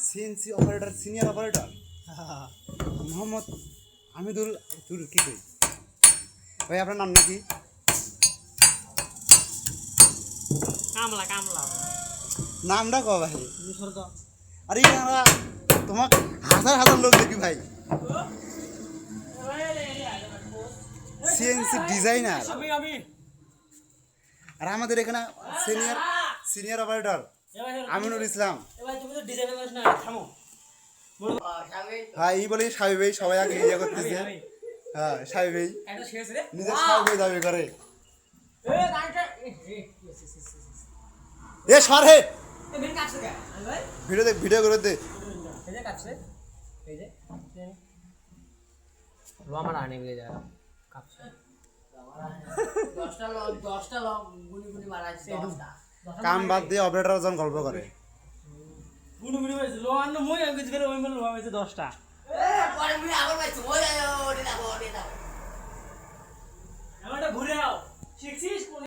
CNC operator, senior operator Mohammad Hamidul তুর্কি ভাই, আপনার নাম নাকি? কামলা কামলা নামটা কো ভাই? আরে আমরা তোমার হাজার হাজার লোক দেখি ভাই, সিএনসি ডিজাইনার। আর আমাদের এখানে senior senior operator Aminul Islam. হ্যাঁ, এই বলেই সাহেব ভাই সবাই আগে ইয়ে করতেছে। হ্যাঁ, সাহেব ভাই নিজের সাহেব ভাই দাবি করে। এ সরে ভিডিও দেখ, ভিডিও করে দে। কাম বাদ দিয়ে অপারেটর জন গল্প করে। ঘুরে